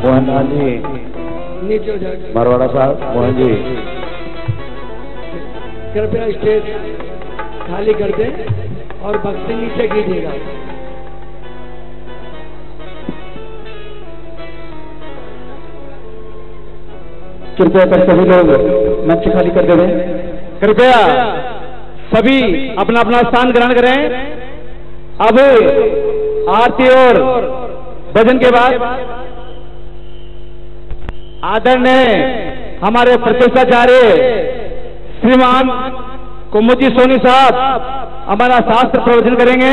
मोहन जी नीचे हो जाए। मरवाड़ा साहब, मोहन जी कृपया स्टेज खाली कर दें और भक्ति नीचे कीजिएगा। कृपया कर सभी लोग मंच खाली कर दें। कृपया सभी अपना अपना स्थान ग्रहण करें। अब आरती और भजन के बाद आदरणीय हमारे प्रतिष्ठाचार्य श्रीमान कुमुदी सोनी साहब हमारा शास्त्र प्रवचन करेंगे।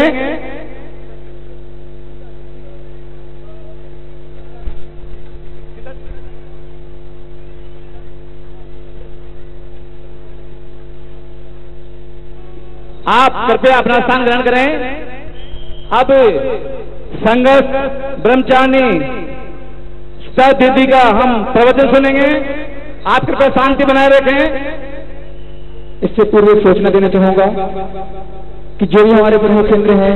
आप कृपया अपना स्थान ग्रहण करें। अब संघर्ष ब्रह्मचारी सर दीदी का हम प्रवचन सुनेंगे। आप कृपया शांति बनाए रखें। इससे पूर्व सूचना देना चाहूंगा कि जो भी हमारे प्रमुख केंद्र हैं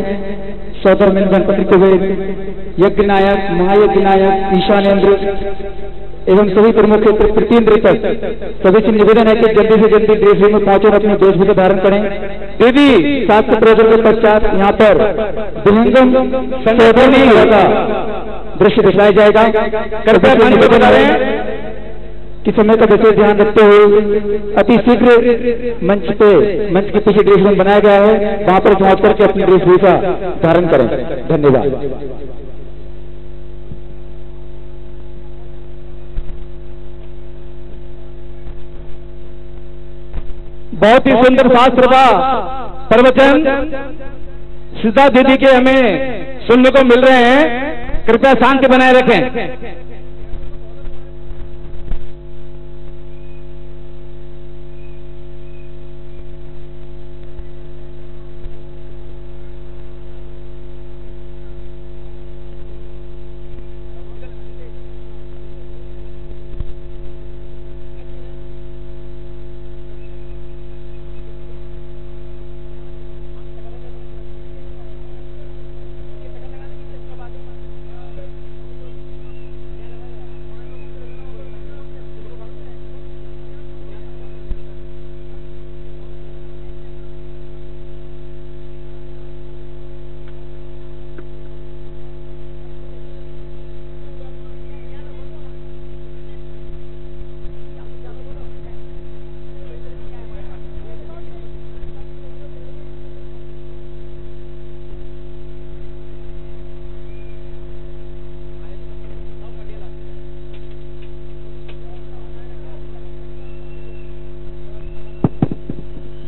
सौधर्मेंद्र गणपति कुबेर, यज्ञ नायक, महायज्ञ नायक, ईशानेन्द्र एवं सभी प्रमुख प्रतीन्द्र तक सभी से निवेदन है कि जल्दी से जल्दी ड्रेस रूम में पहुंचे और अपनी वेशभूषा धारण करें। दीदी शास्त्र प्रवचन के पश्चात यहाँ पर विहंगम संशोधनी का दृश्य दिखाया जाएगा। कृपया निवेदन करें कि समय का विशेष ध्यान रखते हुए अति शीघ्र मंच के पीछे ड्रेस रूम बनाया गया है, वहां पर पहुंच करके अपनी वेशभूषा धारण करें। धन्यवाद। बहुत ही सुंदर शास्त्र का प्रवचन सीता दीदी के हमें सुनने को मिल रहे हैं। कृपया शांति बनाए रखें।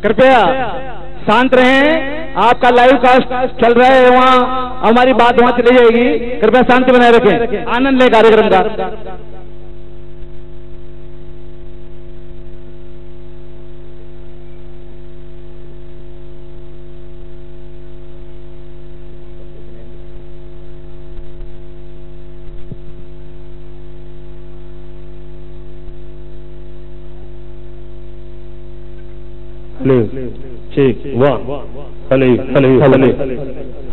कृपया शांत रहें। आपका लाइव कास्ट चल रहा है, वहां हमारी बात वहां चली जाएगी। कृपया शांति बनाए रखें। आनंद लें कार्यक्रम का। ठीक हले हले हले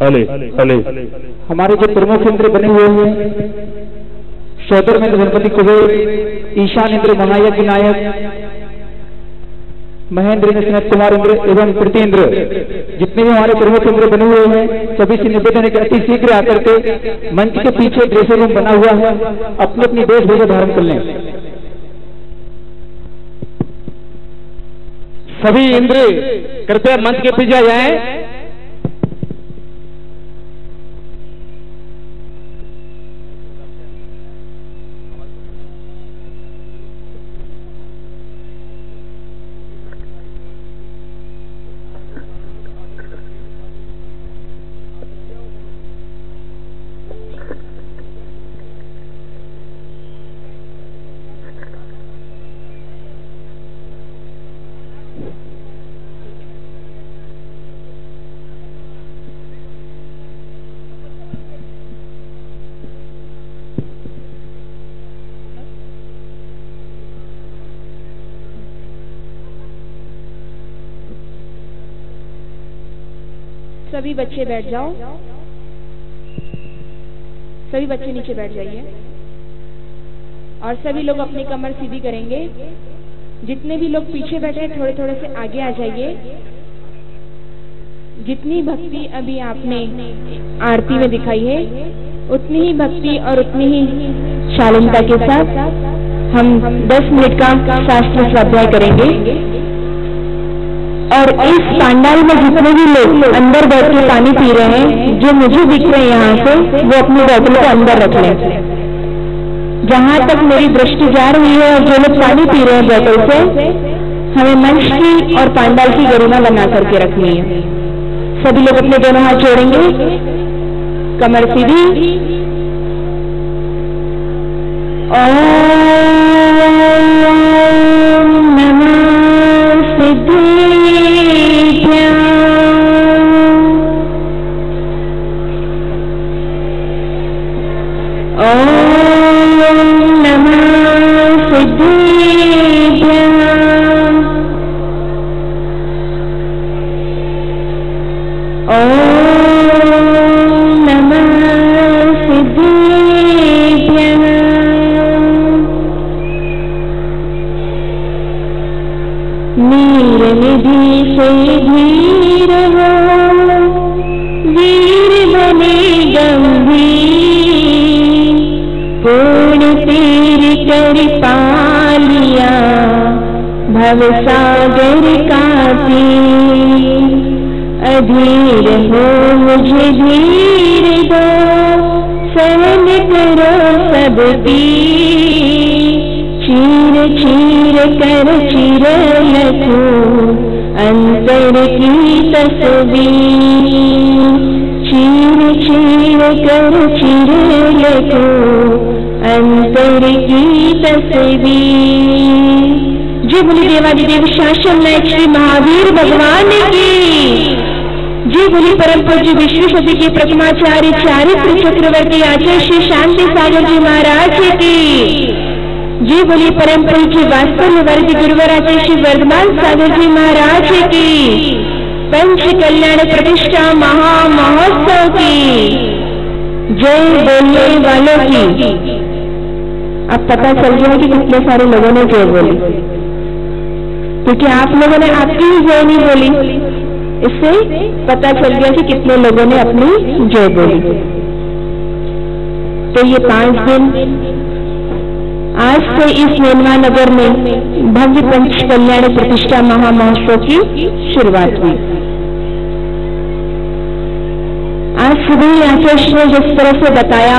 हले हले हमारे जो प्रमुख केंद्र बने हुए हैं सौधर्मेंद्र गणपति कुबेर, ईशानेन्द्र, महायज्ञ नायक, महेंद्र इंद्र, सनत कुमार इंद्र एवं प्रतीन्द्र, जितने भी हमारे प्रमुख केंद्र बने हुए हैं सभी से निवेदन है कि अति शीघ्र आकर के मंच के पीछे ड्रेसिंग रूम बना हुआ है, अपनी अपनी वेशभूषा धारण कर लें। सभी इंद्र कृपया मंच के पीछे जाएं। सभी बच्चे बैठ जाओ। सभी बच्चे नीचे बैठ जाइए। और सभी लोग अपनी कमर सीधी करेंगे। जितने भी लोग पीछे बैठे हैं थोड़े थोड़े से आगे आ जाइए। जितनी भक्ति अभी आपने आरती में दिखाई है उतनी ही भक्ति और उतनी ही शालीनता के साथ हम 10 मिनट का शास्त्र स्वाध्याय करेंगे। और इस पांडाल में जितने भी लोग अंदर बैठ के पानी पी रहे हैं, जो मुझे दिख रहे हैं यहाँ से, वो अपनी बोतल को अंदर रख लें। जहाँ तक मेरी दृष्टि जा रही है और जो लोग पानी पी रहे हैं बोतल से, हमें मंच की और पांडाल की गरिमा बना करके रखनी है। सभी लोग अपने दोनों हाथ जोड़ेंगे, कमर सीधी। ओम नमः सिद्धेभ्यः। ओम नमः सिद्धेभ्यः। ओम नमः सिद्धेभ्यः। नीर निधि से धीर हो, वीर बने गंभीर, पूर्ण तीर कर पालिया भव सागर का तीर। अधीर हो मुझे धीर दो, सहन करो सब पीर। चीर चीर कर चिर लखो अंतर की तस्वीर। चीर चीर कर चिर लखो अंतर की तस्वीर। जी बोली देवादिदेव शासन नायक श्री महावीर भगवान की। जी बोली परम पूज्य विश्व सदी के प्रथमाचार्य चारित्र चक्रवर्ती आचार्य श्री शांति सागर जी महाराज की। जी बोली परम पूज्य वास्तव वर्ग गुरुवराचार्य श्री वर्धमान सागर जी महाराज की। पंच कल्याण प्रतिष्ठा महा महोत्सव की जय बोलने वालों की। अब पता चल गया कि कितने सारे लोगों ने जय बोली, क्योंकि आप लोगों ने आपकी ही जय नहीं बोली। इससे पता चल गया कि कितने लोगों ने अपनी जय बोली। तो ये 5 दिन आज से इस नेनवा नगर में भव्य पंच कल्याण प्रतिष्ठा महामहोत्सव की शुरुआत हुई। आज सुबह आचार्य ने जिस तरह से बताया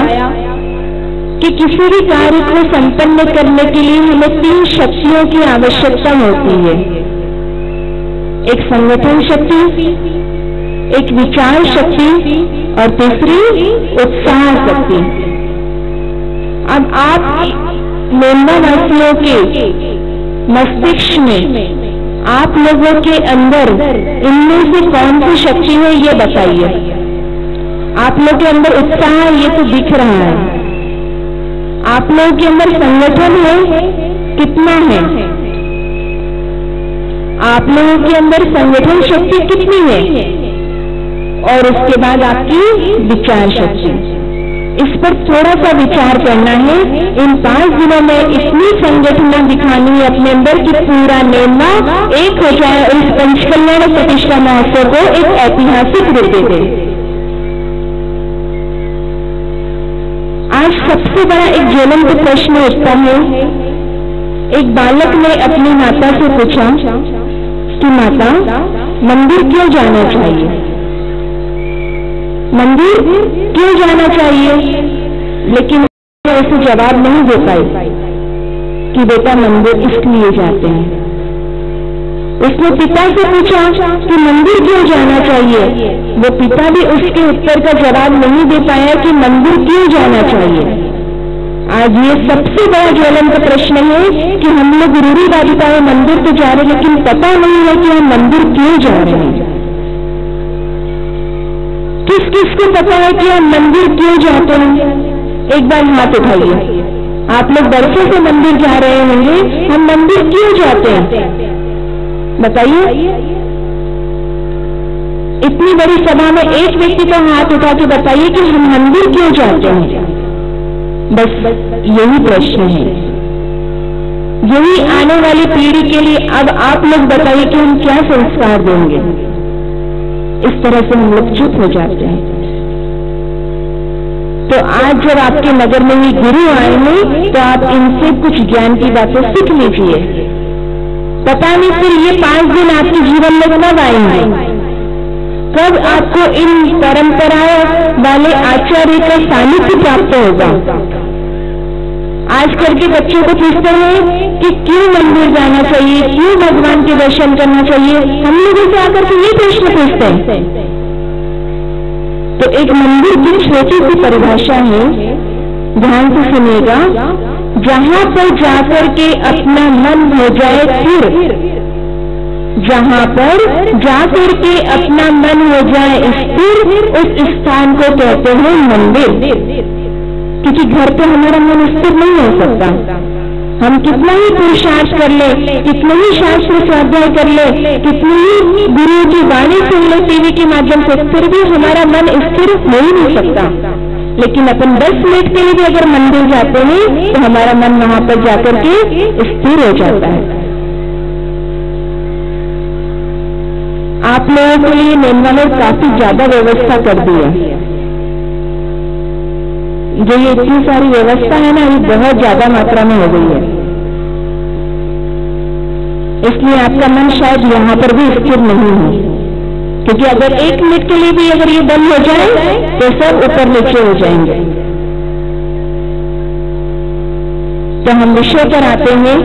कि किसी भी कार्य को संपन्न करने के लिए हमें 3 शक्तियों की आवश्यकता होती है। एक संगठन शक्ति, एक विचार शक्ति और तीसरी उत्साह शक्ति। अब आप नेनवा वासियों के मस्तिष्क में, आप लोगों के अंदर इनमें से कौन सी शक्ति है ये बताइए। आप लोगों के अंदर उत्साह है, ये तो दिख रहा है। आप लोगों के अंदर संगठन है, कितना है? आप लोगों के अंदर संगठन शक्ति कितनी है? और उसके बाद आपकी विचार शक्ति। इस पर थोड़ा सा विचार करना है। इन 5 दिनों में इतनी संगठना दिखानी है अपने अंदर कि पूरा नेनवा एक हो जाए और इस पंचकल्याण प्रतिष्ठा महोत्सव को एक ऐतिहासिक रूप दे दे। आज सबसे बड़ा एक ज्वलंत प्रश्न उठता है। एक बालक ने अपनी माता से पूछा कि माता, मंदिर क्यों जाना चाहिए? मंदिर क्यों जाना चाहिए? लेकिन उसे जवाब नहीं दे पाई कि बेटा मंदिर इसलिए जाते हैं। उसने पिता से पूछा कि मंदिर क्यों जाना चाहिए? वो पिता भी उसके उत्तर का जवाब नहीं दे पाया कि मंदिर क्यों जाना चाहिए। आज ये सबसे बड़ा ज्वलंत प्रश्न है कि हम लोग रूढ़िवादिता में मंदिर तो जा रहे हैं, लेकिन पता नहीं है कि हम मंदिर क्यों जा रहे हैं। किस किस को पता है कि हम मंदिर क्यों जाते हैं? एक बार हाथ उठाइए। आप लोग बरसों से मंदिर जा रहे होंगे, हम मंदिर क्यों जाते हैं बताइए। इतनी बड़ी सभा में एक व्यक्ति को हाथ उठा के बताइए कि हम मंदिर क्यों जाते हैं। बस यही प्रश्न है। यही आने वाली पीढ़ी के लिए अब आप लोग बताइए कि हम क्या संस्कार देंगे। इस तरह से हम लोग चुप हो जाते हैं। तो आज जब आपके नगर में ही गुरु आएंगे तो आप इनसे कुछ ज्ञान की बातें सीख लीजिए। पता नहीं फिर ये 5 दिन आपके जीवन में कब आएंगे, कब आपको इन परंपराओं वाले आचार्य का सानिध्य प्राप्त होगा। आजकल के बच्चों को पूछते हैं कि क्यों मंदिर जाना चाहिए, क्यों भगवान के दर्शन करना चाहिए, हम लोगों से आकर के ये प्रश्न पूछते हैं। तो एक मंदिर की छोटी सी परिभाषा है, ध्यान से सुनिएगा। जहां पर जाकर के अपना मन हो जाए स्थिर, जहां पर जाकर के अपना मन हो जाए स्थिर, उस स्थान को कहते हैं मंदिर। क्योंकि घर पे हमारा मन स्थिर नहीं हो सकता। हम कितना ही पुरुषार्थ कर ले, कितने ही शास्त्र स्वाध्याय कर ले, कितनी ही गुरु की वाणी सुन ले टीवी के माध्यम से, फिर भी हमारा मन स्थिर हो ही नहीं सकता। लेकिन अपन 10 मिनट के लिए भी अगर मंदिर जाते हैं तो हमारा मन वहां पर जाकर के स्थिर हो जाता है। आप लोगों के लिए नेनवा ने काफी ज्यादा व्यवस्था कर दी है। जो ये इतनी सारी व्यवस्था है ना, ये बहुत ज्यादा मात्रा में हो गई है। इसलिए आपका मन शायद यहाँ पर भी स्थिर नहीं है। क्योंकि अगर 1 मिनट के लिए भी अगर ये बंद हो जाए तो सब ऊपर नीचे हो जाएंगे। तो हम विषय पर आते हैं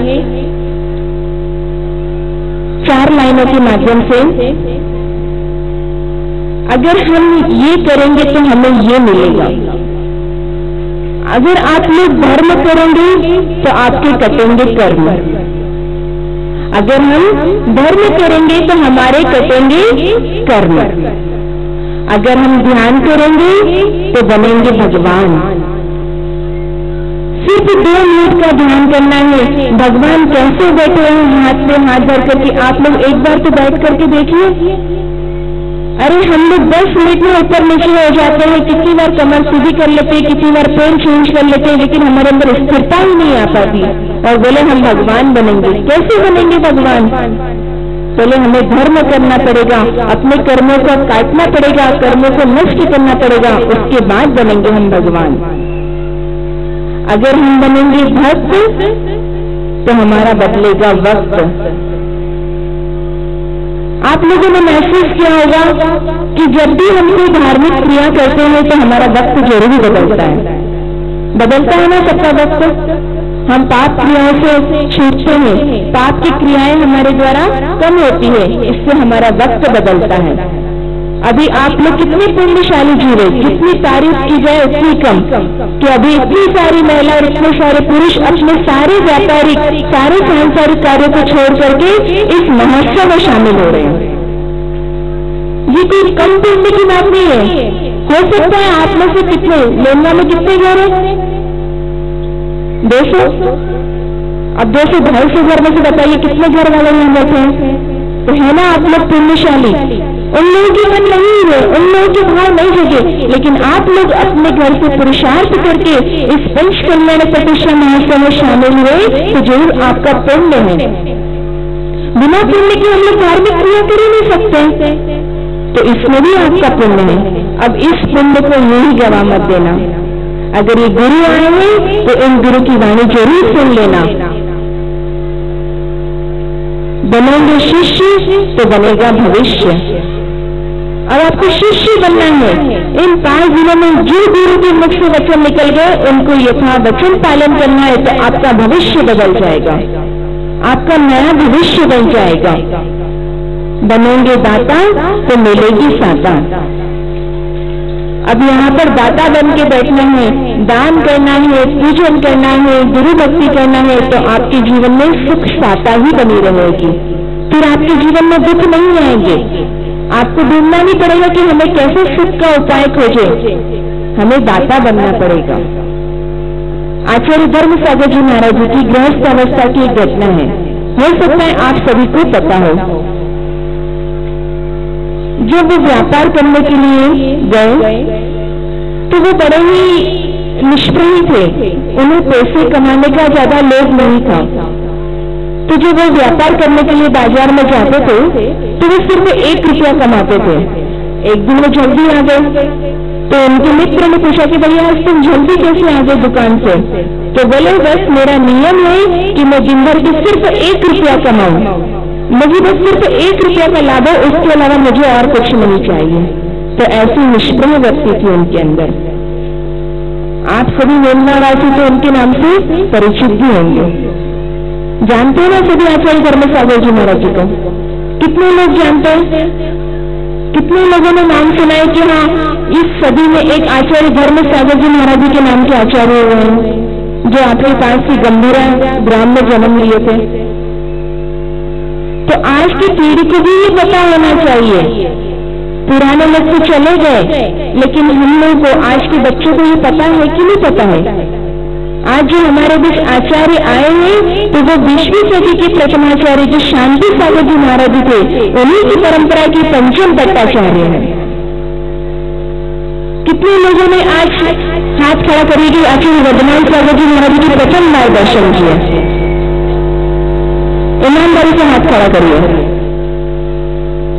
4 लाइनों के माध्यम से। अगर हम ये करेंगे तो हमें ये मिलेगा। अगर आप लोग धर्म करेंगे तो आपके कटेंगे कर्म। अगर हम धर्म करेंगे तो हमारे कटेंगे कर्म। अगर हम ध्यान करेंगे तो बनेंगे भगवान। सिर्फ 2 मिनट का ध्यान करना है। भगवान कैसे बैठे हैं हाथ में हाथ धर करके, आप लोग एक बार तो बैठ करके देखिए। अरे हम लोग 10 मिनट में ऊपर नीचे हो जाते हैं, कितनी बार कमर सीधी कर लेते हैं, कितनी बार पेन चेंज कर लेते हैं, लेकिन हमारे अंदर स्थिरता ही नहीं आ पाती। और बोले हम भगवान बनेंगे। कैसे बनेंगे भगवान? पहले हमें धर्म करना पड़ेगा, अपने कर्मों को काटना पड़ेगा, कर्मों को नष्ट करना पड़ेगा, उसके बाद बनेंगे हम भगवान। अगर हम बनेंगे भक्त तो हमारा बदलेगा वक्त। आप लोगों ने महसूस किया होगा कि जब भी हम कोई धार्मिक क्रिया करते हैं तो हमारा वक्त जरूर बदलता है। बदलता है ना सबका वक्त। हम पाप क्रियाओं से छूटते हैं, पाप की क्रियाएं हमारे द्वारा कम होती है, इससे हमारा वक्त बदलता है। अभी आप लोग कितने पुण्यशाली जी रहे, जितनी तारीफ की जाए उतनी कम। कि अभी इतनी सारी महिला और इतने सारे पुरुष अपने सारे व्यापारिक, सारे सांसारिक कार्यों को छोड़ करके इस महोत्सव में शामिल हो रहे हैं। ये कोई कम पुण्य की बात नहीं है। हो सकता है आप में से कितने, लेनवा में कितने घर है? 200। अब 200-250 घर में से बताइए कितने घर वाले यहाँ बैठे हैं? तो है ना आप लोग पुण्यशाली। उन लोगों के मन नहीं हुए, उन लोगों के भाव नहीं जगे, लेकिन आप लोग अपने घर से पुरुषार्थ करके इस पंच कल्याण प्रतिष्ठा महोत्सव में शामिल हुए तो जरूर आपका पुण्य है। बिना पुण्य के हम लोग धार्मिक क्रिया कर ही नहीं सकते, तो इसमें भी आपका पुण्य है। अब इस पुण्य को यही गवा मत देना। अगर ये गुरु आएंगे तो इन गुरु की वाणी जरूर सुन लेना। बनेंगे शिष्य तो बनेगा भविष्य। अब आपको शिष्य बनना है। इन 5 दिनों में जो गुरु के मुख से वचन निकल गए उनको यथा वचन पालन करना है तो आपका भविष्य बदल जाएगा, आपका नया भविष्य बन जाएगा। बनेंगे दाता तो मिलेगी साता। अब यहाँ पर दाता बन के बैठना है, दान करना है, पूजन करना है, गुरु भक्ति करना है तो आपके जीवन में सुख साता ही बनी रहेगी। फिर आपके जीवन में दुख नहीं आएंगे। आपको ढूंढना नहीं पड़ेगा कि हमें कैसे सुख का उपाय खोजे, हमें दाता बनना पड़ेगा। आचार्य धर्म सागर जी महाराज जी की गृहस्थ अवस्था की एक घटना है, हो सकता है आप सभी को पता हो। जब वो व्यापार करने के लिए गए तो वो बड़े ही निष्प्रिय थे, उन्हें पैसे कमाने का ज्यादा लोभ नहीं था। तो जब वो व्यापार करने के लिए बाजार में जाते थे तो वो सिर्फ 1 रुपया कमाते थे। एक दिन वो जल्दी आ गए तो उनके मित्र ने पूछा कि भैया आज तुम जल्दी कैसे आ गए दुकान से? तो बोले बस मेरा नियम है कि मैं दिन भर की सिर्फ 1 रुपया कमाऊं, मुझे बस सिर्फ 1 रुपया का लाभ हो, उसके अलावा मुझे और कुछ नहीं चाहिए। तो ऐसी निष्प्रह व्यक्ति थी उनके अंदर। आप सभी मेलनावासी तो उनके नाम से परिचित भी होंगे, जानते हैं ना सभी आचार्य धर्म सागर जी महाराज जी को? कितने लोग जानते हैं? कितने लोगों ने नाम सुना है कि हाँ इस सदी में एक आचार्य धर्म सागर जी महाराज जी के नाम के आचार्य हुए हैं जो आपके पास ही गंभीरा ग्राम में जन्म लिए थे? तो आज की पीढ़ी को भी ये पता होना चाहिए। पुराने लोग तो चले गए, लेकिन हम लोगों को आज के बच्चों को ये पता है कि नहीं पता है? आज जो हमारे बीच आचार्य आए हैं तो वो 20वीं सदी के प्रथमाचार्य जो शांति सागर जी महाराज जी थे, उन्हीं की परंपरा के पंचम भट्टाचार्य हैं। कितने लोगों ने आज हाथ खड़ा करिए कि आचार्य वर्धमान सागर जी महाराज जी के प्रथम मार्गदर्शन किए? ईमानदारी से हाथ खड़ा करिए।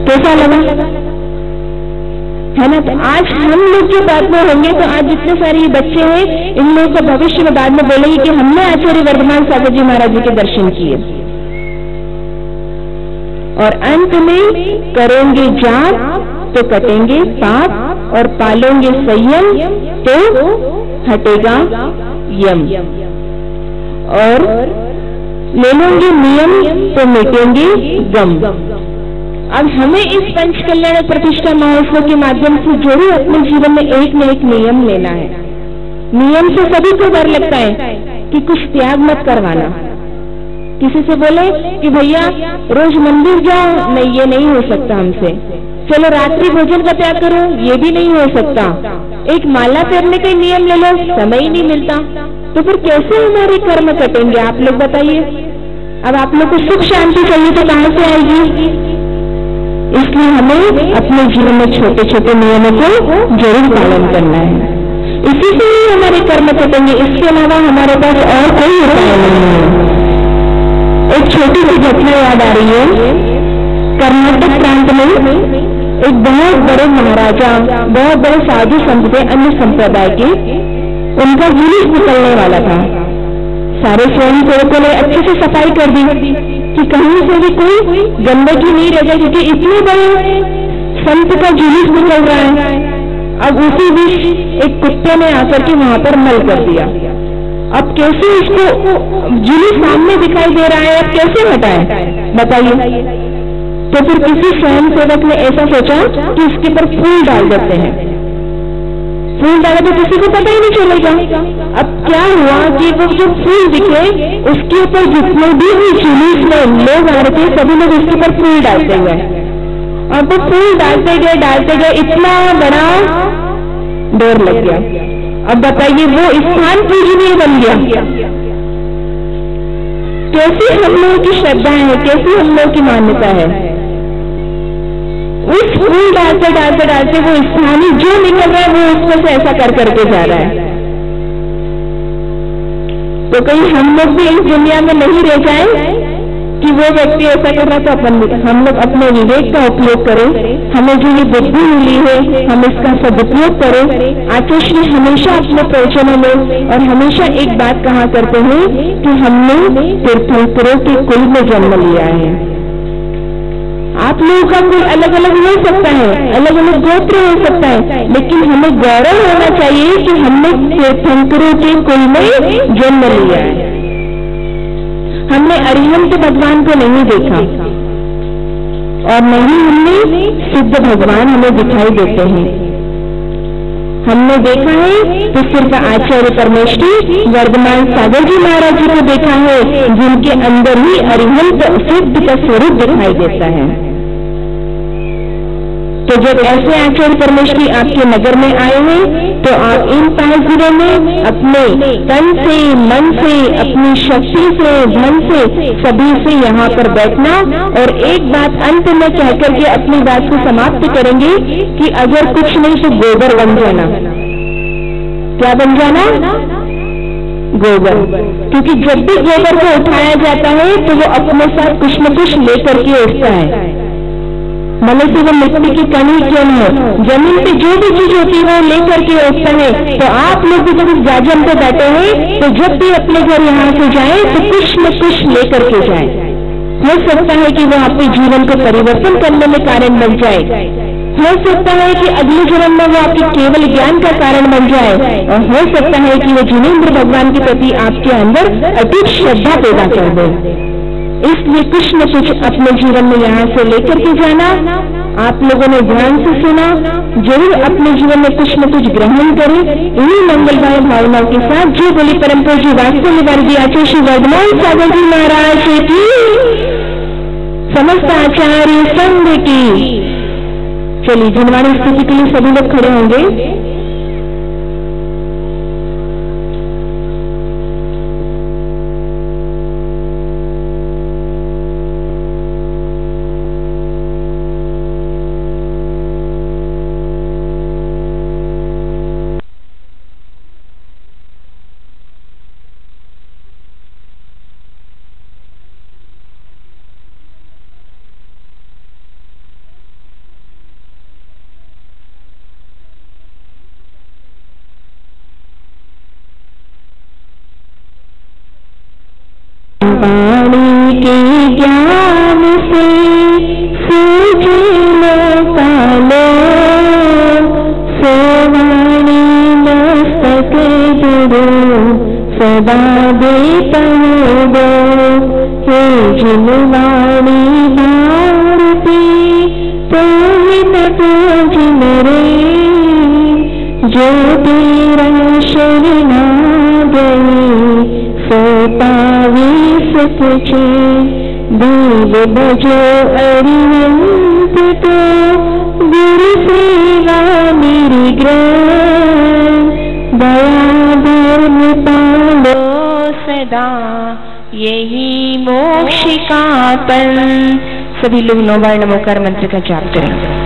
कैसा लगा है ना? तो आज हम लोग जो बात में होंगे तो आज जितने सारे बच्चे हैं इन लोगों का भविष्य में बाद में बोलेंगे कि हमने आचार्य वर्धमान सागर जी महाराज जी के दर्शन किए। और अंत में करेंगे जाप तो कटेंगे पाप और पालेंगे संयम तो हटेगा यम, और ले लेंगे नियम तो मिटेंगे गम। अब हमें इस पंच कल्याण प्रतिष्ठा महोत्सव के माध्यम से जरूर अपने जीवन में एक न एक नियम लेना है। नियम से सभी को डर लगता है कि कुछ त्याग मत करवाना। किसी से बोले कि भैया रोज मंदिर जाओ, नहीं ये नहीं हो सकता हमसे। चलो रात्रि भोजन का त्याग करो, ये भी नहीं हो सकता। एक माला पहनने का नियम ले लो, समय ही नहीं मिलता। तो फिर कैसे हमारे कर्म कटेंगे आप लोग बताइए? अब आप लोग को सुख शांति चाहिए तो कहां से आएगी? इसलिए हमें अपने जीवन में छोटे छोटे नियमों को जरूर पालन करना है, इसी से ही हमारे कर्म कटेंगे। इसके अलावा हमारे पास और कोई उपाय नहीं है। एक छोटी सी घटना याद आ रही है। कर्नाटक प्रांत में एक बहुत बड़े महाराजा, बहुत बड़े साधु संत थे अन्य संप्रदाय के, उनका जुलूस निकलने वाला था। सारे स्वयं सेवकों ने अच्छे से सफाई कर दी कि कहीं से भी कोई गंदगी नहीं रह जाए, क्योंकि इतने बड़े संत का जुलूस निकल रहा है। अब उसी बीच एक कुत्ते ने आकर के वहां पर मल कर दिया। अब कैसे उसको जुलूस सामने दिखाई दे रहा है, अब कैसे हटाए बताइए? तो फिर किसी स्वयं सेवक ने ऐसा सोचा कि इसके ऊपर फूल डाल देते हैं। फूल डाला तो किसी को पता ही नहीं चलेगा। अब क्या हुआ कि वो जो फूल दिखे उसके ऊपर जितने भी जुलूस में लोग आ रहे थे सभी लोग उसके ऊपर फूल डालते गए। और वो फूल डालते गए इतना बड़ा डर लग गया। अब बताइए वो स्थान पूजनीय बन गया। कैसी हम लोगों की श्रद्धा है, कैसी हम लोगों की मान्यता है। उस फूल डालते वो स्थानीय जो निकल रहा है वो उसमें से ऐसा कर करके जा रहा है। तो कहीं हम लोग भी इस दुनिया में नहीं रह जाए कि वो व्यक्ति ऐसा कर रहा तो हम लोग अपने विवेक का उपयोग करें। हमें जो ये बुद्धि मिली है हम इसका सदुपयोग करें। आचार्य श्री हमेशा अपने प्रवचनों में और हमेशा एक बात कहा करते हैं कि हमने तीर्थंकरों के कुल में जन्म लिया है। आप लोगों का कुल अलग अलग हो सकता है, अलग अलग गोत्र हो सकता है, लेकिन हमें गौरव होना चाहिए कि हमने तीर्थंकरों के कुल में जन्म लिया है। हमने अरिहंत भगवान को नहीं देखा और नहीं हमने सिद्ध भगवान हमें दिखाई देते हैं। हमने देखा है तो सिर्फ आचार्य परमेश्वरी वर्धमान सागर जी महाराज जी को देखा है, जिनके अंदर ही अरिहंत सिद्ध का स्वरूप दिखाई देता है। तो जब ऐसे आचार्य परमेश्वरी आपके नगर में आए हैं तो आप इन 5 दिनों में अपने तन से, मन से, अपनी शक्ति से, धन से, सभी से यहाँ पर बैठना और एक बात अंत में कहकर के अपनी बात को समाप्त करेंगे कि अगर कुछ नहीं तो गोबर बन जाना। क्या बन जाना? गोबर। क्योंकि जब भी गोबर को उठाया जाता है तो वो अपने साथ कुछ न कुछ लेकर के उठता है। भले से वो मिट्टी की कमी क्यों न हो, जमीन पे जो भी चीज होती है वो लेकर के उठता है। तो आप लोग भी जब इस जाजम पे बैठे हैं तो जब भी अपने घर यहाँ से जाए तो कुछ न कुछ लेकर के जाए। हो सकता है कि वो आपके जीवन को परिवर्तन करने में कारण बन जाए, हो सकता है कि अगले जन्म में वो आपके केवल ज्ञान का कारण बन जाए, और हो सकता है कि वो जिनेंद्र भगवान के प्रति आपके अंदर अटूट श्रद्धा पैदा कर दे। इसलिए कुछ न कुछ अपने जीवन में यहाँ से लेकर के जाना। आप लोगों ने ध्यान से सुना, जरूर अपने जीवन में कुछ न कुछ ग्रहण करें। इन्हीं मंगलमय भावनाओं के साथ जो बोली परम पूज्य वास्तव निवारदी आचार्य श्री वर्धमान सागर जी महाराज की, समस्त आचार्य संघ की। चलिए जिनवाणी स्तुति के लिए सभी लोग खड़े होंगे। वाणी के ज्ञान से सूझे कालो, सोवाणी मस्तक जुड़ो सदा देता दो। हे जिनवाणी भारती तो न जिन रे, जो तेरा शरणागति सोतावी सके। देव बजो अरिहंत को, गुरु सेवा मेरी ग्रहण। दया धर्म पालो सदा, यही मोक्ष का पल। सभी लोग नौबार नमोकार मंत्र का जाप करें।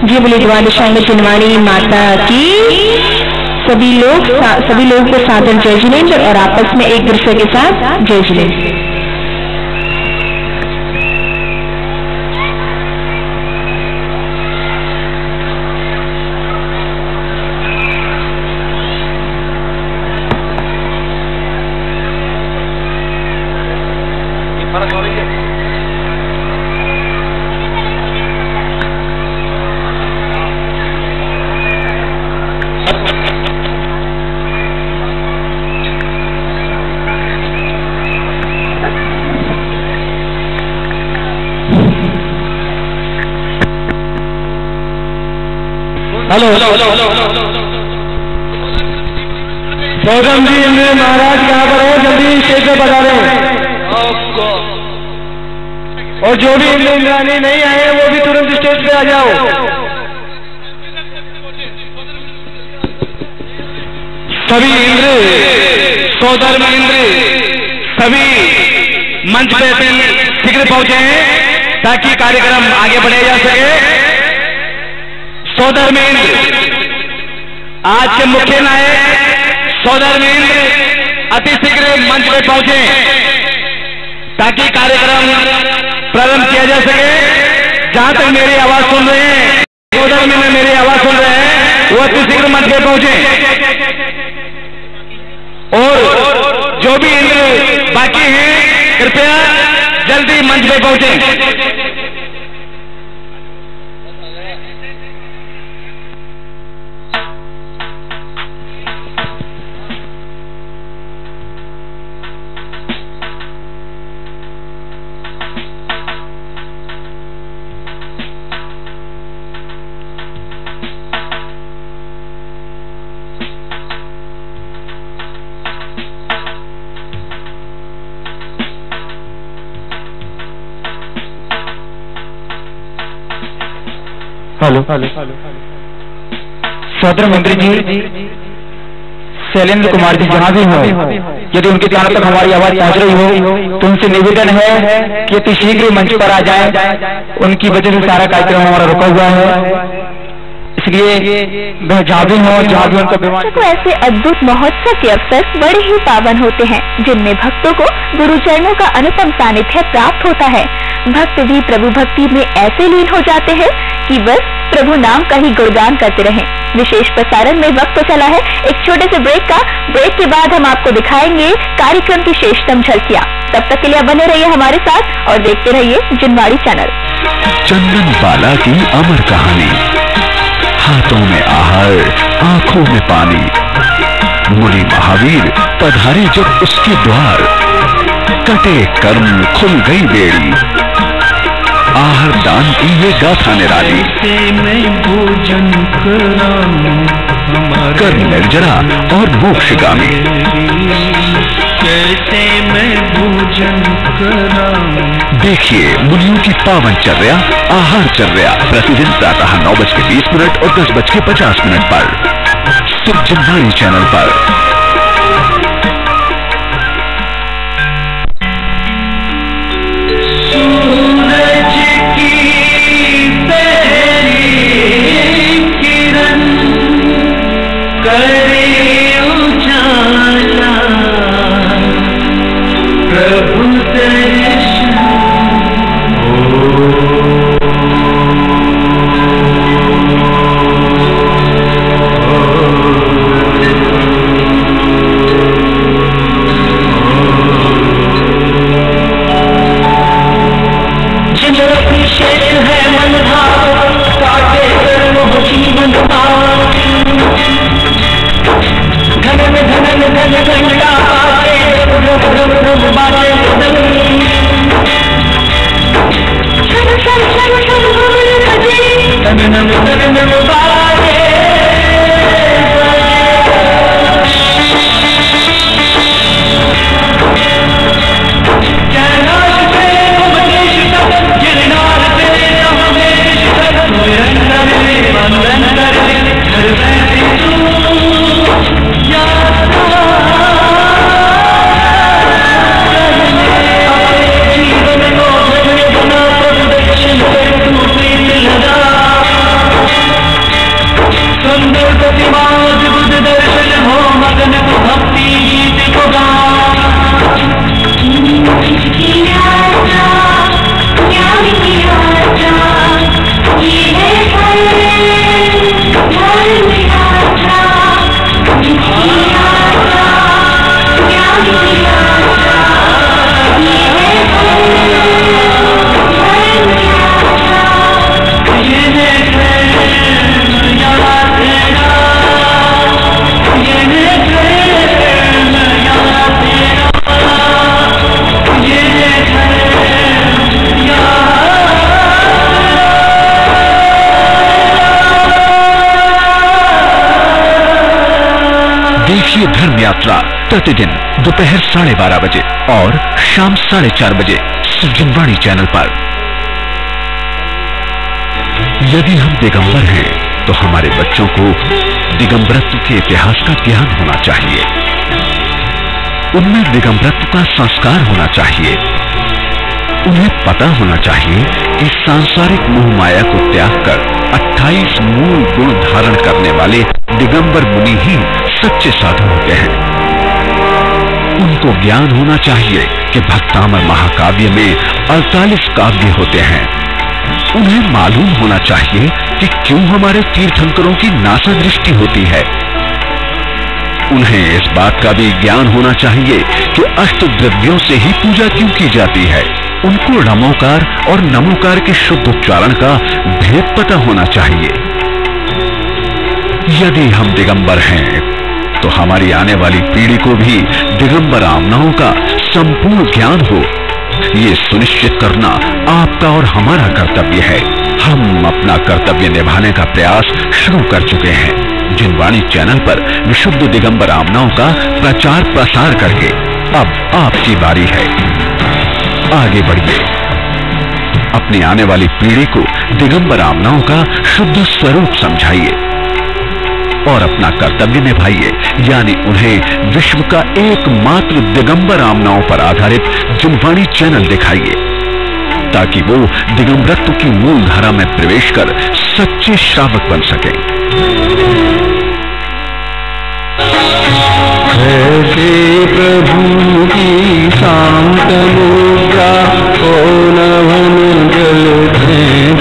जी बोले द्वादशांग जिनवाणी माता की। सभी लोग को सादर जय जिनेंद्र और आपस में एक दूसरे के साथ जय जिनेंद्र। हेलो गौतम जी इंद्र महाराज यहाँ पर है, जल्दी स्टेज पे बता रहे हैं। और जो भी इंद्र इंद्रानी नहीं आए वो भी तुरंत स्टेज पे आ जाओ। सभी इंद्र सौधर्म इंद्र सभी मंच पे शीघ्र पहुंचे हैं ताकि कार्यक्रम आगे बढ़ाया जा सके। सौधर्मेंद्र आज के मुख्य नायक सौधर्मेंद्र अति शीघ्र मंच पे पहुंचे ताकि कार्यक्रम प्रारंभ किया जा सके। जहां तक मेरी आवाज सुन रहे हैं, सौधर्मेंद्र में मेरी आवाज सुन रहे हैं, वो अति शीघ्र मंच पे पहुंचे। और जो भी इंद्र बाकी हैं कृपया जल्दी मंच पे पहुंचे। हेलो सदर मंत्री जी, शैलेंद्र कुमार जी जहाँ भी हो, यदि उनके कानों तक हमारी आवाज पहुँच रही हो तो उनसे निवेदन है कि अति शीघ्र मंच पर आ जाएं। उनकी वजह से सारा कार्यक्रम हमारा रुका हुआ है, इसलिए वह जहाँ भी हो, जहाँ भी उनका विमान। तो ऐसे अद्भुत महोत्सव के अवसर बड़े ही पावन होते हैं, जिनमें भक्तों को गुरुचरणों का अनुपम सानिध्य प्राप्त होता है। भक्त भी प्रभु भक्ति में ऐसे लीन हो जाते हैं कि बस प्रभु नाम का ही गुणगान करते रहें। विशेष प्रसारण में वक्त तो चला है एक छोटे से ब्रेक का। ब्रेक के बाद हम आपको दिखाएंगे कार्यक्रम की शेषतम झलकियां। तब तक के लिए बने रहिए हमारे साथ और देखते रहिए जिनवाड़ी चैनल। चंदन बाला की अमर कहानी, हाथों में आहर, आंखों में पानी। मुनि महावीर पधारे जब उसके द्वार, कटे कर्म खुल गई बेड़ी। आहर दान की ये गाथा निराली, भोजन कर निर्जरा और मोक्षगामी। कैसे मैं भोजन देखिए मुनियों की पावन चर्या, आहार चर्या, प्रतिदिन प्रातः 9:20 और 10:50 पर सिर्फ जिनवाड़ी चैनल पर। देखिए धर्म यात्रा प्रतिदिन दोपहर 12:30 बजे और शाम 4:30 बजे सिर्फ जिनवाड़ी चैनल पर। यदि हम दिगंबर हैं तो हमारे बच्चों को दिगंबरत्व के इतिहास का ज्ञान होना चाहिए, उनमें दिगंबरत्व का संस्कार होना चाहिए। उन्हें पता होना चाहिए कि सांसारिक मोह माया को त्याग कर 28 मूल गुण धारण करने वाले दिगंबर मुनि ही सच्चे साधु होते हैं। उनको ज्ञान होना चाहिए कि भक्तामर महाकाव्य में 48 काव्य होते हैं। उन्हें मालूम होना चाहिए कि क्यों हमारे तीर्थंकरों की नासा दृष्टि होती है। उन्हें इस बात का भी ज्ञान होना चाहिए कि अष्ट द्रव्यों से ही पूजा क्यों की जाती है। उनको रमोकार और नमोकार के शुद्ध उच्चारण का भेद पता होना चाहिए। यदि हम दिगंबर हैं तो हमारी आने वाली पीढ़ी को भी दिगंबर आमनाओं का संपूर्ण ज्ञान हो, ये सुनिश्चित करना आपका और हमारा कर्तव्य है। हम अपना कर्तव्य निभाने का प्रयास शुरू कर चुके हैं। जिनवाड़ी चैनल पर विशुद्ध दिगंबर आमनाओं का प्रचार प्रसार करके अब आपकी बारी है, आगे बढ़िए। अपनी आने वाली पीढ़ी को दिगंबर आमनाओं का शुद्ध स्वरूप समझाइए और अपना कर्तव्य निभाइए, यानी उन्हें विश्व का एकमात्र दिगंबर आमनाओं पर आधारित जिनवाणी चैनल दिखाइए, ताकि वो दिगंबरत्व की मूल धारा में प्रवेश कर सच्चे श्रावक बन सके। ऐसे प्रभु की शांत मुद्रा ओ नभन जल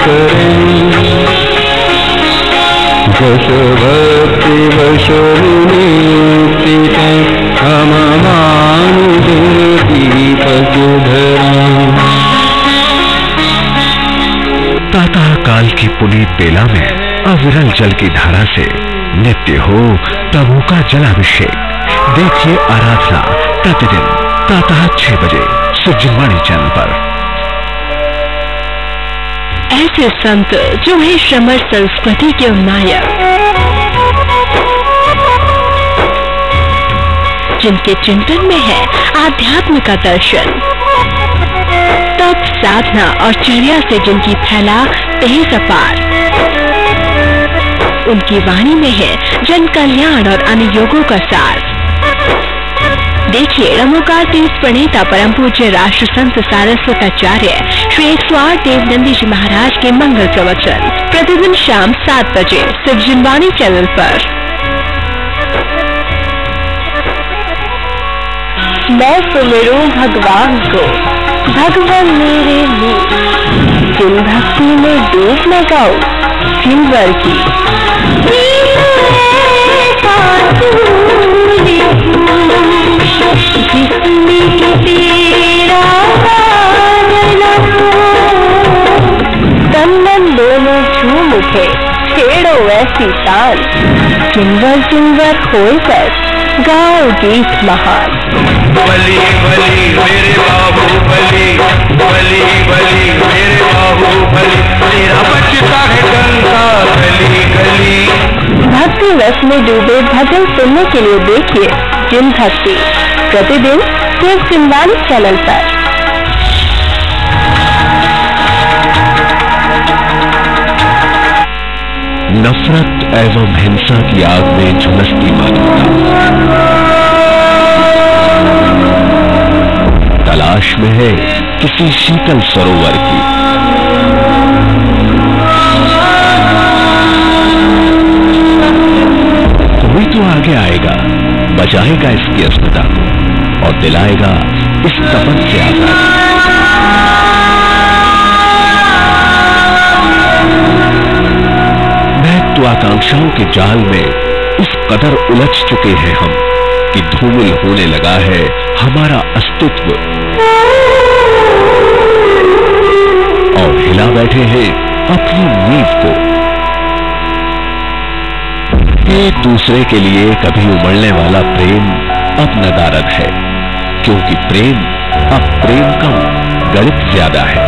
करें, वश भक्ति वश मुक्ति हम मान दीपक धरा। ताता काल की पुनीत बेला में अविरल जल की धारा से नित्य हो प्रभु का जलाभिषेक। देखिए आराधना प्रतिदिन प्रातः 6 बजे सज्जनवाणी चैनल पर। ऐसे संत जो है श्रमण संस्कृति के नायक, जिनके चिंतन में है आध्यात्म का दर्शन, तप साधना और चर्या से जिनकी फैला तेज अपार, उनकी वाणी में है जन कल्याण और अनुयोगों का सार। देखिए रमोकार तीर्थ प्रणेता परम पूज्य राष्ट्र संत सारस्वत आचार्य श्री 108 देवनंदी जी महाराज के मंगल प्रवचन प्रतिदिन शाम 7 बजे सज्जनवाणी चैनल पर। मैं सुमिरूं भगवान को, भगवान मेरे मुख, जिन भक्ति में डूब न गाऊं सिंवर की। तन दोनों झूम उठे छेड़ो ऐसी तान, चिंवर चिंवर खोल कर गाओ गीत महान। बली बली मेरे बाहुबली, बली बली मेरे बाहुबली, तेरा बचता है डंका गली गली। भक्ति रस में डूबे भजन सुनने के लिए देखिए जिन भक्ति प्रतिदिन सिर्फ जिनवाणी चैनल पर। नफरत एवं हिंसा की आग में झुलसती मानवता तलाश में है किसी शीतल सरोवर की। कोई तो आगे आएगा, बचाएगा इसकी अस्मिता को और दिलाएगा इस तपन से आजादी। महत्वाकांक्षाओं के जाल में इस कदर उलझ चुके हैं हम कि धूमिल होने लगा है हमारा अस्तित्व और हिला बैठे हैं अपनी नींव को। एक दूसरे के लिए कभी उमड़ने वाला प्रेम अब नदारद है, क्योंकि प्रेम अब प्रेम कम गणित ज्यादा है।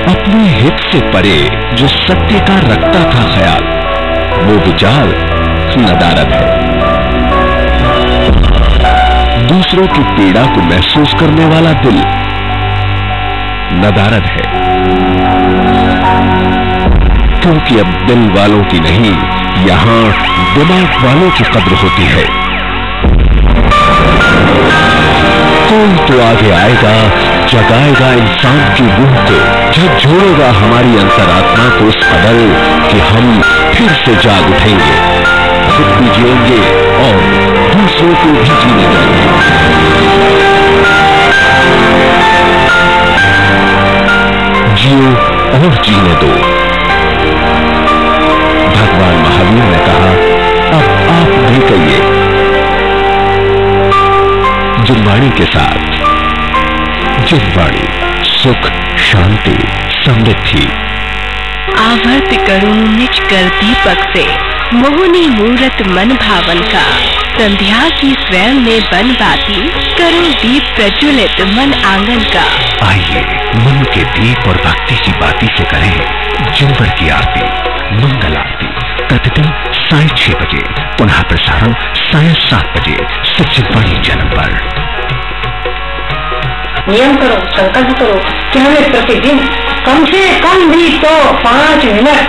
अपने हित से परे जो सत्य का रखता था ख्याल, वो विचार नदारद है। दूसरों की पीड़ा को महसूस करने वाला दिल नदारद है, क्योंकि अब दिल वालों की नहीं, यहां दिमाग वालों की कद्र होती है। कोई तो आगे आएगा, जगाएगा इंसान की रूह को, झकझोरेगा हमारी अंतरात्मा को इस कदर कि हम फिर से जाग उठेंगे, खुद भी जिएंगे और दूसरों को भी जीने देंगे। जियो और जीने दो। भगवान महावीर ने कहा, अब आप भी कहिए। जिनवाणी के साथ जिनवाणी, सुख शांति समृद्धि। आवर्त करूं निज कर दीपक से, मोहनी मूरत मन भावन का। संध्या की स्वयं में बन बाती, करो दीप प्रज्वलित मन आंगन का। आइए मन के दीप और भक्ति की बाती से करें जिनवर की आरती, मंगल आरती प्रतिदिन साय 6 बजे, पुनः प्रसारण साय 7 बजे सज्जनवाणी चैनल पर। नियम करो, संकल्प करो कि हमें प्रतिदिन कम से कम भी तो 5 मिनट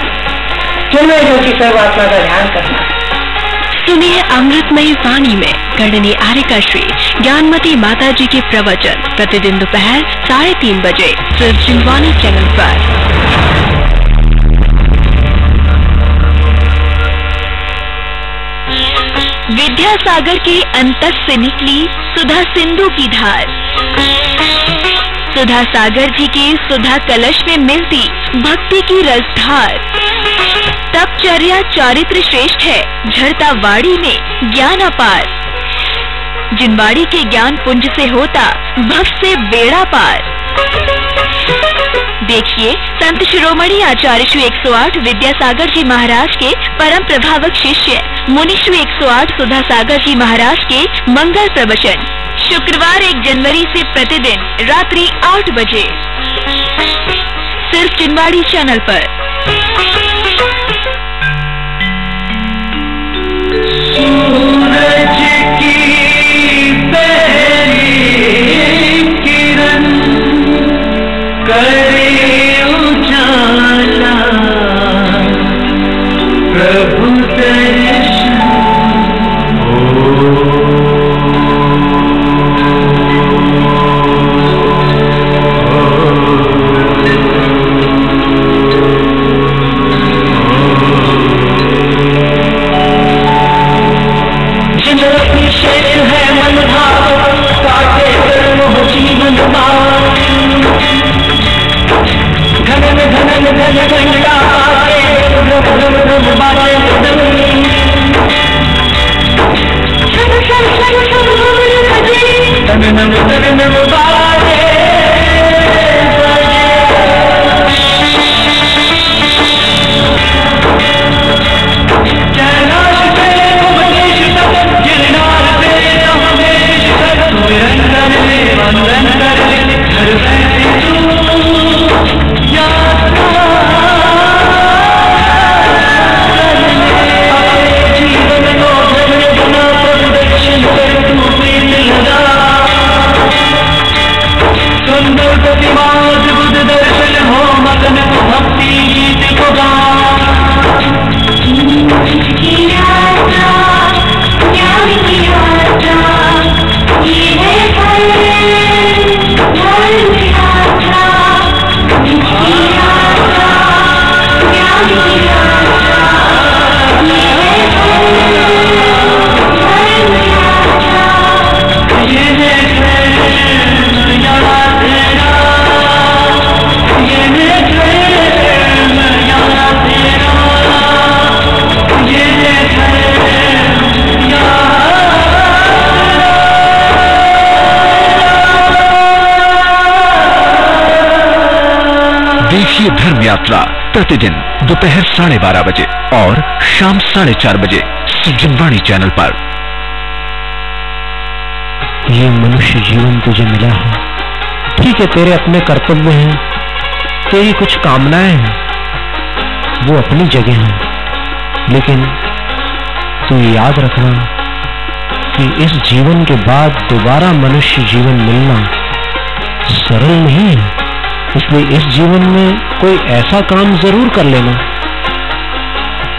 चिन्मय ज्योति सर्वात्मा का ध्यान करना। सुनिए अमृतमयी वाणी में गणनी आर्यका श्री ज्ञानमती माता जी के प्रवचन प्रतिदिन दोपहर 3:30 बजे सिर्फ जिनवाणी चैनल पर। विद्यासागर के अंतस से निकली सुधा सिंधु की धार। सुधा सागर जी के सुधा कलश में मिलती भक्ति की रसधार। तपचर्या चारित्र श्रेष्ठ है, झरता वाणी में ज्ञान अपार। जिनवाड़ी के ज्ञान पुंज से होता भव से बेड़ा पार। देखिए संत शिरोमणि आचार्य श्री 108 विद्यासागर जी महाराज के परम प्रभावक शिष्य मुनि श्री 108 सुधा सागर जी महाराज के मंगल प्रवचन शुक्रवार 1 जनवरी से प्रतिदिन रात्रि 8 बजे सिर्फ जिनवाड़ी चैनल पर। सूरज की पहली किरण करे उजाला, प्रभु दर्शन धर्म यात्रा प्रतिदिन दोपहर 12:30 बजे और शाम 4:30 बजे जिनवाणी चैनल पर। ये मनुष्य जीवन तुझे मिला है, ठीक है, तेरे अपने कर्तव्य हैं, तेरी कुछ कामनाएं हैं, वो अपनी जगह हैं, लेकिन तू याद रखना कि इस जीवन के बाद दोबारा मनुष्य जीवन मिलना सरल नहीं है। इसलिए इस जीवन में कोई ऐसा काम जरूर कर लेना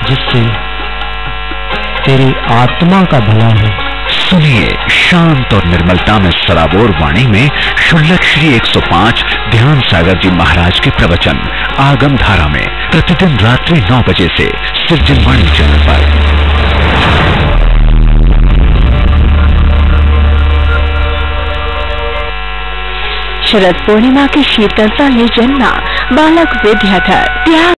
जिससे तेरी आत्मा का भला हो। सुनिए शांत और निर्मलता में सराबोर वाणी में शुल्लक श्री 105 ध्यान सागर जी महाराज के प्रवचन आगम धारा में प्रतिदिन रात्रि 9 बजे से सिर्फ जिनवाणी चैनल पर। शरद पूर्णिमा की शीतलता में जन्मा बालक विद्याधर त्याग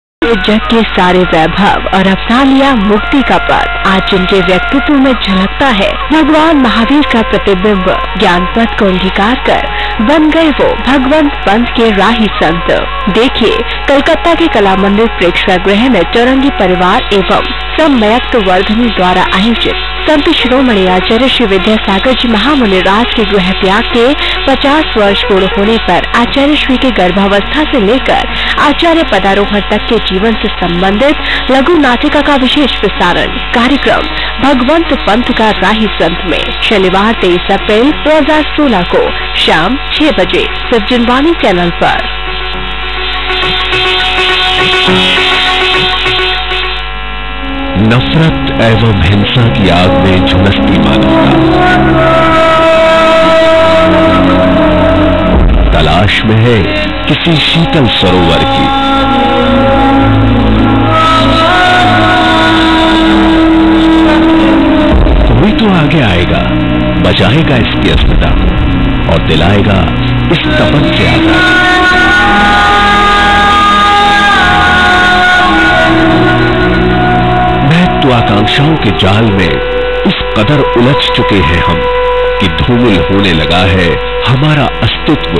जग के सारे वैभव और अपना लिया मुक्ति का पथ। आज जिनके व्यक्तित्व में झलकता है भगवान महावीर का प्रतिबिंब, ज्ञान पथ को अंगीकार कर बन गए वो भगवंत पंथ के राही संत। देखिए कलकत्ता के कला मंदिर प्रेक्षागृह में चौरंगी परिवार एवं सम्यक्त वर्धनी द्वारा आयोजित संत शिरोमणि आचार्य श्री विद्यासागर जी महामुनि राज के गृह त्याग के 50 वर्ष पूर्ण होने पर आचार्य श्री के गर्भावस्था से लेकर आचार्य पदारोहण तक के जीवन से संबंधित लघु नाटिका का विशेष प्रसारण कार्यक्रम भगवंत पंथ का राही संत में शनिवार 23 अप्रैल 2016 को शाम 6 बजे सिर्फ जिनवाणी चैनल पर। नफरत एवं हिंसा की आग में झुलसती मानवता तलाश में है किसी शीतल सरोवर की। कोई तो आगे आएगा, बचाएगा इसकी अस्मिता और दिलाएगा इस तपन से आजादी। महत्वाकांक्षाओं के जाल में इस कदर उलझ चुके हैं हम कि धूमिल होने लगा है हमारा अस्तित्व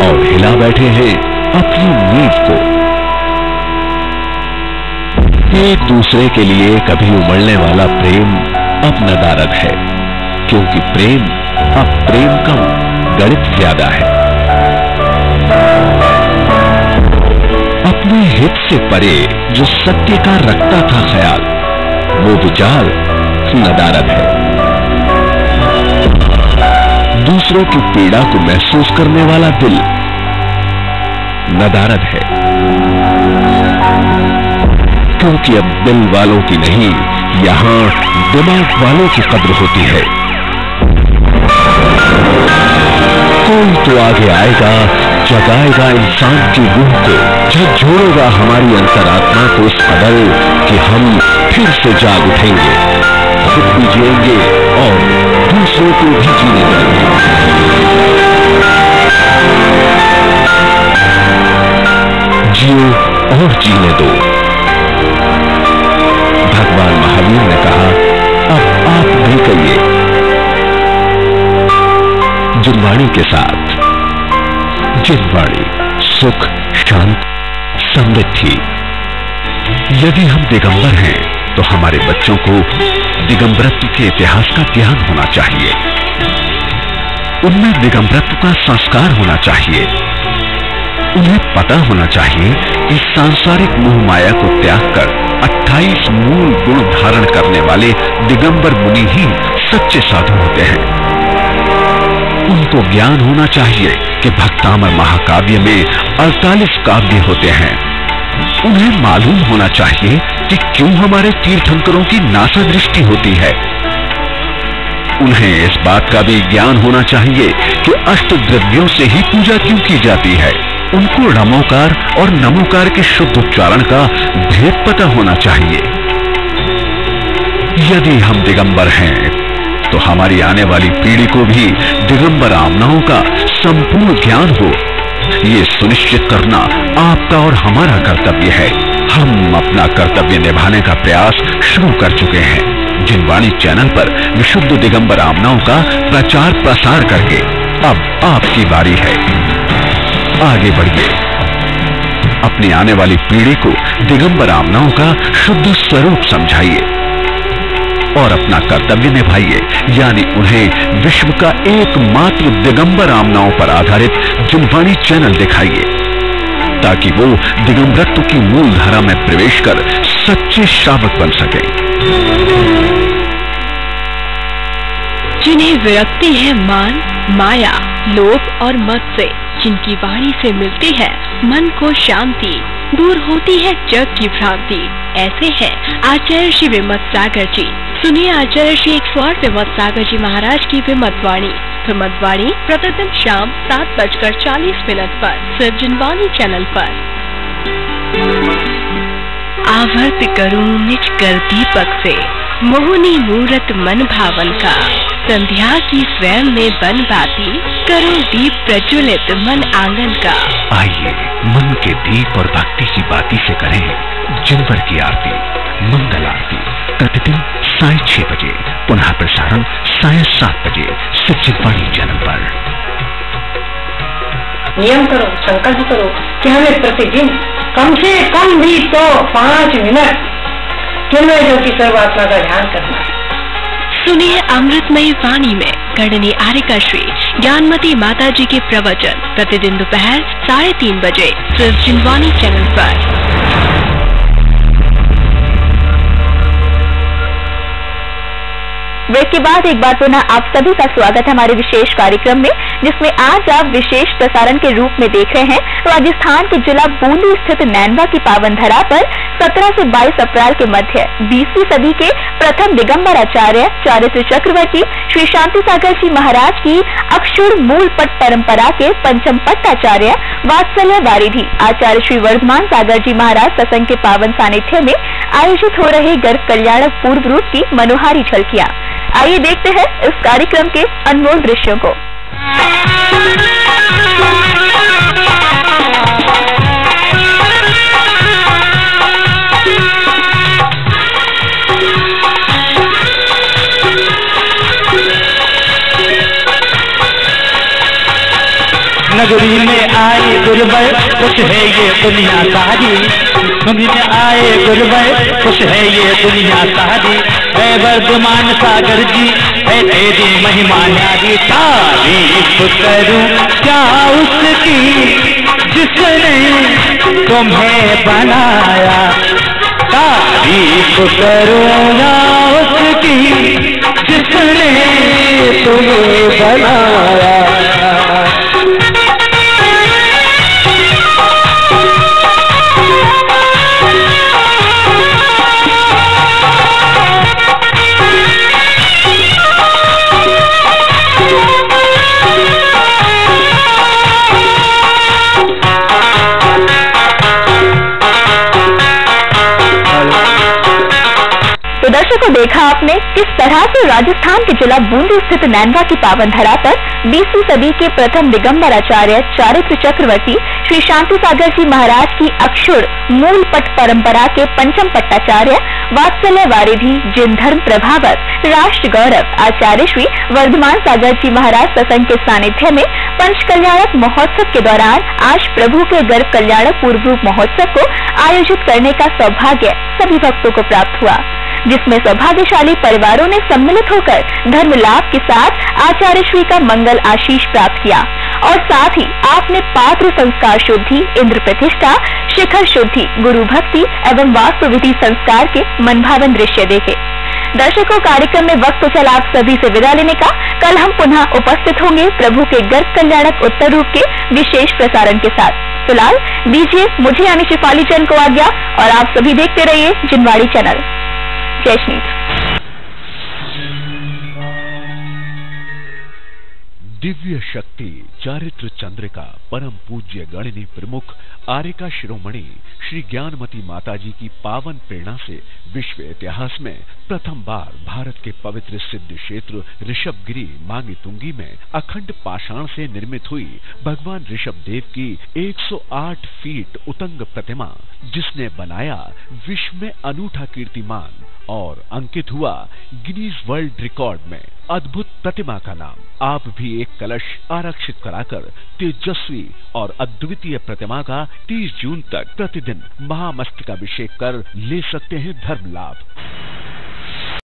और हिला बैठे हैं अपनी नींव को। एक दूसरे के लिए कभी उमड़ने वाला प्रेम अब नदारद है, क्योंकि प्रेम अब प्रेम कम गणित ज्यादा है। अपने हित से परे जो सत्य का रखता था ख्याल, वो विचार नदारद है। दूसरों की पीड़ा को महसूस करने वाला दिल नदारद है, क्योंकि अब दिल वालों की नहीं, यहां दिमाग वालों की कद्र होती है। कोई तो आगे आएगा, जगाएगा इंसान की रूह को, झकझोरेगा हमारी अंतरात्मा को इस कदर कि हम फिर से जाग उठेंगे, खुद भी जिएंगे और दूसरों को भी जीने देंगे। जियो और जीने दो। भगवान महावीर ने कहा, अब आप भी कहिए। जिनवाणी के साथ जिनवाणी, सुख, शांति, समृद्धि। यदि हम दिगंबर हैं तो हमारे बच्चों को दिगंबरत्व के इतिहास का ज्ञान होना चाहिए, उनमें दिगंबरत्व का संस्कार होना चाहिए। उन्हें पता होना चाहिए कि सांसारिक मोह माया को त्याग कर 28 मूल गुण धारण करने वाले दिगंबर मुनि ही सच्चे साधु होते हैं। उनको ज्ञान होना चाहिए कि भक्तामर महाकाव्य में 48 काव्य होते हैं। उन्हें मालूम होना चाहिए कि क्यों हमारे तीर्थंकरों की नासा दृष्टि होती है। उन्हें इस बात का भी ज्ञान होना चाहिए कि अष्ट द्रव्यों से ही पूजा क्यों की जाती है। उनको णमोकार और नमोकार के शुद्ध उच्चारण का भेद पता होना चाहिए। यदि हम दिगंबर हैं तो हमारी आने वाली पीढ़ी को भी दिगंबर आमनाओं का संपूर्ण ज्ञान हो, ये सुनिश्चित करना आपका और हमारा कर्तव्य है। हम अपना कर्तव्य निभाने का प्रयास शुरू कर चुके हैं। जिनवाणी चैनल पर विशुद्ध दिगंबर आमनाओं का प्रचार प्रसार करके अब आपकी बारी है। आगे बढ़िए, अपनी आने वाली पीढ़ी को दिगंबर आमनाओं का शुद्ध स्वरूप समझाइए और अपना कर्तव्य निभाइए, यानी उन्हें विश्व का एकमात्र दिगंबर आमनाओं पर आधारित जिनवाणी चैनल दिखाइए, ताकि वो दिगंबरत्व की मूल धारा में प्रवेश कर सच्चे श्रावक बन सके। जिन्हें विरक्ति है मान, माया, लोभ और मद से, जिनकी वाणी से मिलती है मन को शांति, दूर होती है जग की भ्रांति, ऐसे हैं आचार्य श्री विमत सागर जी। सुनिए आचार्य श्री 108 विमत सागर जी महाराज की विमत वाणी। विमत वाणी प्रतिदिन शाम 7:40 पर सिर्फ जिनवाणी चैनल पर। आवर्त करूं निज कर दीपक से, मोहनी मूरत मन भावन का, संध्या की स्वयं में बन बाती, करो दीप प्रज्वलित मन आंगन का। आइए मन के दीप और भक्ति की बाती से करें जिनवर की आरती, मंगल आरती प्रतिदिन साय 6 बजे, पुनः प्रसारण साय 7 बजे सिर्फ जिनवाणी चैनल पर। नियम करो, संकल्प करो कि हमें प्रतिदिन कम से कम भी तो 5 मिनट जिनमें जो की सर्वात्मा का ध्यान करना। सुनिए अमृतमयी वाणी में गणनी आर्यिका श्री ज्ञानमती माता जी के प्रवचन प्रतिदिन दोपहर 3:30 बजे सिर्फ जिनवाणी चैनल पर। ब्रेक के बाद एक बार पुनः आप सभी का स्वागत है हमारे विशेष कार्यक्रम में, जिसमें आज आप विशेष प्रसारण के रूप में देख रहे हैं राजस्थान के जिला बूंदी स्थित नैनवा की पावन धरा पर 17 से 22 अप्रैल के मध्य 20वीं सदी के प्रथम दिगंबर आचार्य चारित्र चक्रवर्ती श्री शांति सागर जी महाराज की अक्षुण मूल पट परंपरा के पंचम पट्टाचार्य वात्सल्य वारिधि आचार्य श्री वर्धमान सागर जी महाराज सत्संग के पावन सानिध्य में आयोजित हो रहे गर्भ कल्याणक पूर्व रूप की मनोहारी झलकियां। आइए देखते हैं इस कार्यक्रम के अनमोल दृश्यों को। नगरी में आए गुरुवर खुश है ये दुनिया सारी, नगरी में आए गुरुवर खुश है ये दुनिया सारी, है वर्धमान सागर जी है तेरी महिमा न्यारी, तारीफ करूं क्या उसकी जिसने तुम्हें बनाया, तारीफ करूं क्या उसकी जिसने तुम्हें बनाया। दर्शकों, देखा आपने किस तरह से राजस्थान के जिला बूंदी स्थित नैनवा की पावन धरा पर 20वीं सदी के प्रथम दिगंबर आचार्य चारित्र चक्रवर्ती श्री शांति सागर जी महाराज की अक्षुण मूल पट परंपरा के पंचम पट्टाचार्य वात्सल्य वारिधि जिन धर्म प्रभावक राष्ट्र गौरव आचार्य श्री वर्धमान सागर जी महाराज सत्संग के सानिध्य में पंच कल्याणक महोत्सव के दौरान आज प्रभु के गर्भ कल्याणक पूर्व रूप महोत्सव को आयोजित करने का सौभाग्य सभी भक्तों को प्राप्त हुआ, जिसमें सौभाग्यशाली परिवारों ने सम्मिलित होकर धर्म लाभ के साथ आचार्य श्री का मंगल आशीष प्राप्त किया और साथ ही आपने पात्र संस्कार शुद्धि, इंद्र प्रतिष्ठा, शिखर शुद्धि, गुरु भक्ति एवं वास्तु विधि संस्कार के मनभावन दृश्य देखे। दर्शकों, कार्यक्रम में वक्त तो चला आप सभी से विदा लेने का। कल हम पुनः उपस्थित होंगे प्रभु के गर्भ कल्याणक उत्तर रूप के विशेष प्रसारण के साथ। फिलहाल दीजिए मुझे यानी शिफाली चंद को आज्ञा और आप सभी देखते रहिए जिनवाणी चैनल। जय श्री। दिव्य शक्ति चारित्र चंद्रिका परम पूज्य गणनी प्रमुख आर्यिका शिरोमणि श्री ज्ञानमती माताजी की पावन प्रेरणा से विश्व इतिहास में प्रथम बार भारत के पवित्र सिद्ध क्षेत्र ऋषभगिरी मांगी तुंगी में अखंड पाषाण से निर्मित हुई भगवान ऋषभ देव की 108 फीट उतंग प्रतिमा, जिसने बनाया विश्व में अनूठा कीर्तिमान और अंकित हुआ गिनीज वर्ल्ड रिकॉर्ड में। अद्भुत प्रतिमा का नाम आप भी एक कलश आरक्षित कराकर तेजस्वी और अद्वितीय प्रतिमा का 30 जून तक प्रतिदिन महामस्तकाभिषेक कर ले सकते हैं धर्म लाभ।